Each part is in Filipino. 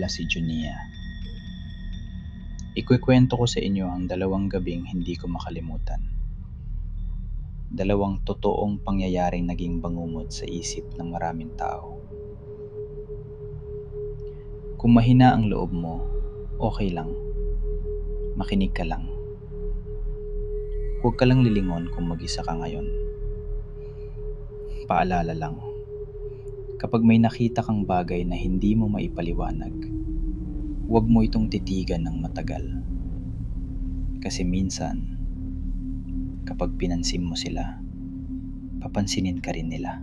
na si Junia. Ikukwento ko sa inyo ang 2 gabing hindi ko makalimutan. 2 totoong pangyayaring naging bangungot sa isip ng maraming tao. Kung mahina ang loob mo, okay lang. Makinig ka lang. Huwag ka lang lilingon kung mag-isa ka ngayon. Paalala lang, kapag may nakita kang bagay na hindi mo maipaliwanag, huwag mo itong titigan ng matagal. Kasi minsan, kapag pinansin mo sila, papansinin ka rin nila.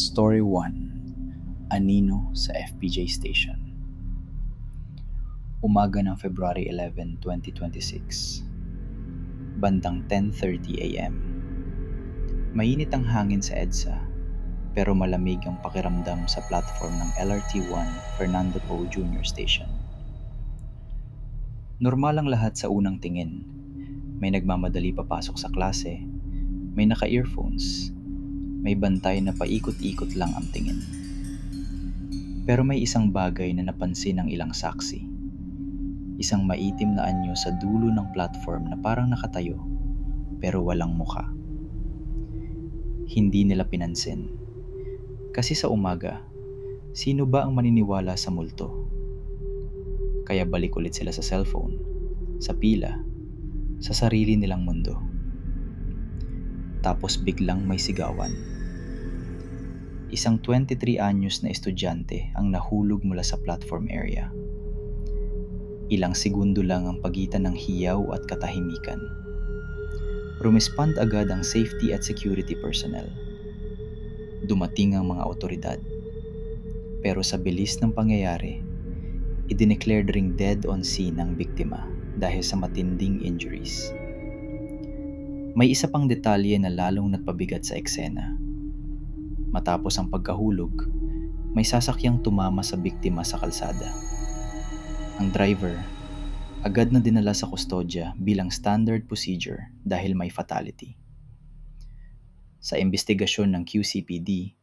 Story 1. Anino sa FPJ Station. Umaga ng February 11, 2026. Bandang 10:30 AM. Mainit ang hangin sa EDSA, pero malamig ang pakiramdam sa platform ng LRT-1 Fernando Poe Jr. Station. Normal ang lahat sa unang tingin. May nagmamadali papasok sa klase, may naka-earphones, may bantay na paikot-ikot lang ang tingin. Pero may isang bagay na napansin ng ilang saksi. Isang maitim na anyo sa dulo ng platform na parang nakatayo, pero walang mukha. Hindi nila pinansin. Kasi sa umaga, sino ba ang maniniwala sa multo? Kaya balik ulit sila sa cellphone, sa pila, sa sarili nilang mundo. Tapos biglang may sigawan. Isang 23 anyos na estudyante ang nahulog mula sa platform area. Ilang segundo lang ang pagitan ng hiyaw at katahimikan. Rumispond agad ang safety at security personnel. Dumating ang mga otoridad. Pero sa bilis ng pangyayari, idineclared ring dead on scene ang biktima dahil sa matinding injuries. May isa pang detalye na lalong nagpabigat sa eksena. Matapos ang pagkahulog, may sasakyang tumama sa biktima sa kalsada. Ang driver, agad na dinala sa kustodya bilang standard procedure dahil may fatality. Sa investigasyon ng QCPD,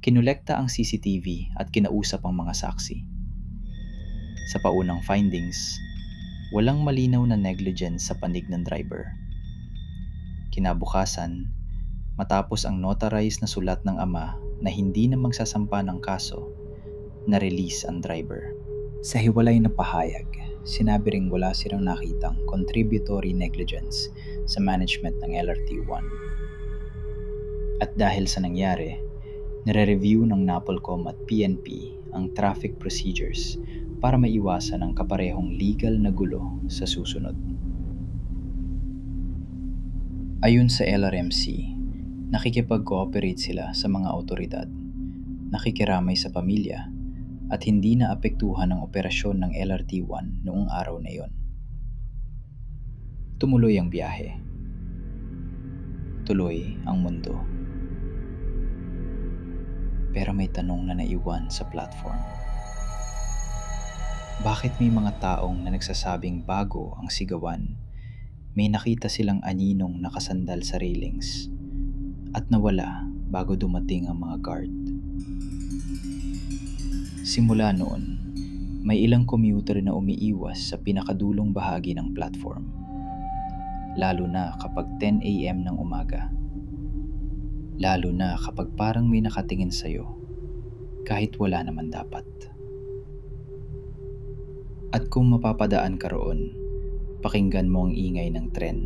kinolekta ang CCTV at kinausap ang mga saksi. Sa paunang findings, walang malinaw na negligence sa panig ng driver. Kinabukasan, matapos ang notarized na sulat ng ama na hindi na magsasampa ng kaso, na-release ang driver. Sa hiwalay na pahayag, sinabi ring wala silang nakitang contributory negligence sa management ng LRT-1. At dahil sa nangyari, nire-review ng NAPOLCOM at PNP ang traffic procedures para maiwasan ang kaparehong legal na gulo sa susunod. Ayon sa LRMC, nakikipag-cooperate sila sa mga otoridad, nakikiramay sa pamilya, at hindi na apektuhan ang operasyon ng LRT-1 noong araw na iyon. Tumuloy ang biyahe. Tuloy ang mundo. Pero may tanong na naiwan sa platform. Bakit may mga taong na nagsasabing bago ang sigawan, may nakita silang aninong nakasandal sa railings at nawala bago dumating ang mga guard? Simula noon, may ilang commuter na umiiwas sa pinakadulong bahagi ng platform, lalo na kapag 10 AM ng umaga. Lalo na kapag parang may nakatingin sa'yo, kahit wala naman dapat. At kung mapapadaan ka roon, pakinggan mo ang ingay ng tren.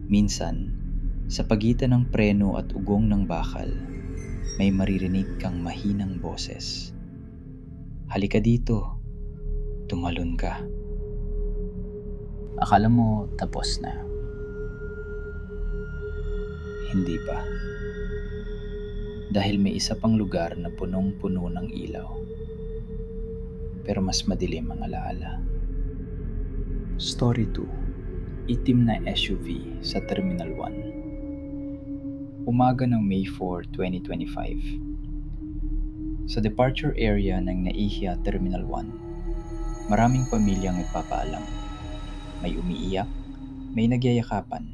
Minsan, sa pagitan ng preno at ugong ng bakal, may maririnig kang mahinang boses. Halika dito, tumalon ka. Akala mo tapos na. Hindi pa. Dahil may isa pang lugar na punong-puno ng ilaw. Pero mas madilim ang alaala. Story 2. Itim na SUV sa Terminal 1. Umaga ng May 4, 2025. Sa departure area ng Naiya Terminal 1, maraming pamilyang nagpapaalam. May umiiyak, may nagyayakapan,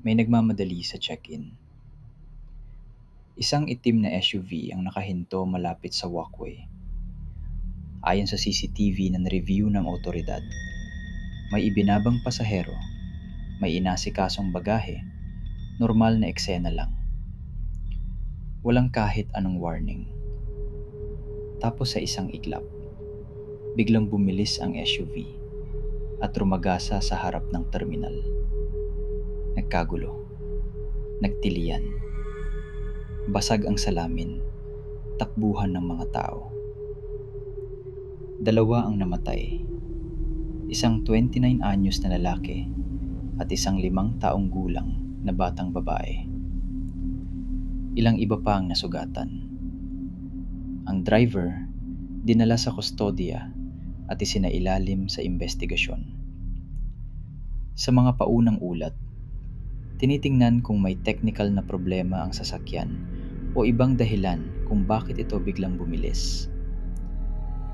may nagmamadali sa check-in. Isang itim na SUV ang nakahinto malapit sa walkway. Ayon sa CCTV na review ng otoridad, may ibinabang pasahero, may inasikasong bagahe, normal na eksena lang. Walang kahit anong warning. Tapos sa isang iglap, biglang bumilis ang SUV at rumagasa sa harap ng terminal. Nagkagulo, nagtilian, basag ang salamin, takbuhan ng mga tao. Dalawa ang namatay, isang 29 anyos na lalaki at isang 5 taong gulang na batang babae. Ilang iba pa ang nasugatan. Ang driver, dinala sa kustodiya at isinailalim sa investigasyon. Sa mga paunang ulat, tinitingnan kung may technical na problema ang sasakyan o ibang dahilan kung bakit ito biglang bumilis.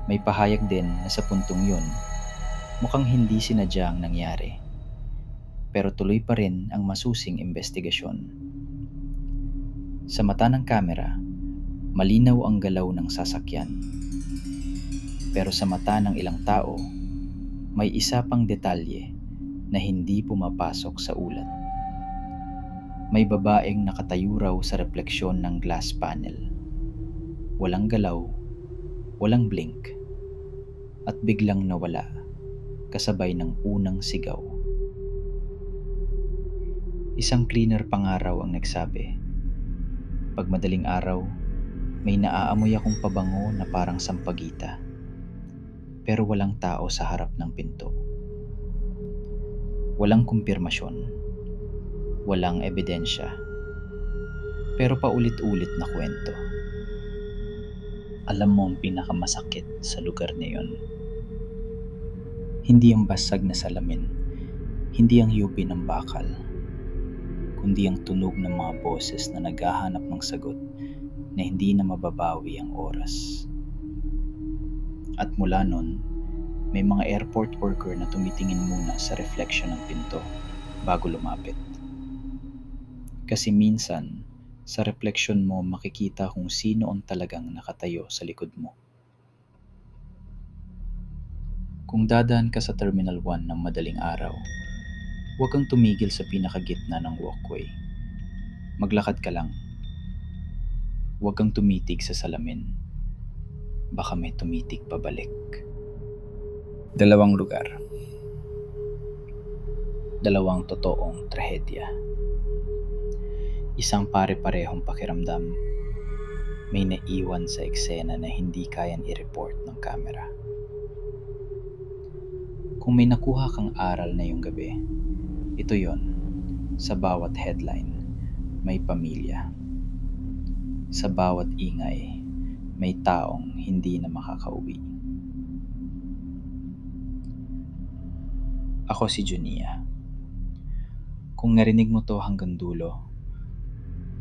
May pahayag din na sa puntong yun, mukhang hindi sinadya ang nangyari. Pero tuloy pa rin ang masusing investigasyon. Sa mata ng kamera, malinaw ang galaw ng sasakyan. Pero sa mata ng ilang tao, may isa pang detalye na hindi pumapasok sa ulat. May babaeng nakatayo raw sa refleksyon ng glass panel. Walang galaw, walang blink, at biglang nawala kasabay ng unang sigaw. Isang cleaner pangaraw ang nagsabi, "Pag madaling araw, may naaamoy akong pabango na parang sampagita. Pero walang tao sa harap ng pinto." Walang kumpirmasyon, walang ebidensya, pero paulit-ulit na kwento. Alam mo ang pinakamasakit sa lugar na yon? Hindi ang basag na salamin, hindi ang yupi ng bakal, kundi ang tunog ng mga boses na naghahanap ng sagot na hindi na mababawi ang oras. At mula nun, may mga airport worker na tumitingin muna sa reflection ng pinto bago lumapit. Kasi minsan, sa refleksyon mo makikita kung sino ang talagang nakatayo sa likod mo. Kung dadaan ka sa Terminal 1 ng madaling araw, huwag kang tumigil sa pinakagitna ng walkway. Maglakad ka lang. Huwag kang tumitig sa salamin. Baka may tumitig pabalik. 2 lugar. 2 totoong trahedya. Isang pare-parehong pakiramdam. May naiwan sa eksena na hindi kayang i-report ng kamera. Kung may nakuha kang aral na yung gabi, ito yon. Sa bawat headline, may pamilya. Sa bawat ingay, may taong hindi na makakauwi. Ako si Junia. Kung narinig mo to hanggang dulo,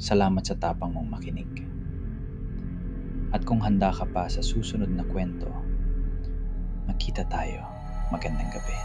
salamat sa tapang mong makinig. At kung handa ka pa sa susunod na kwento, magkita tayo. Magandang gabi.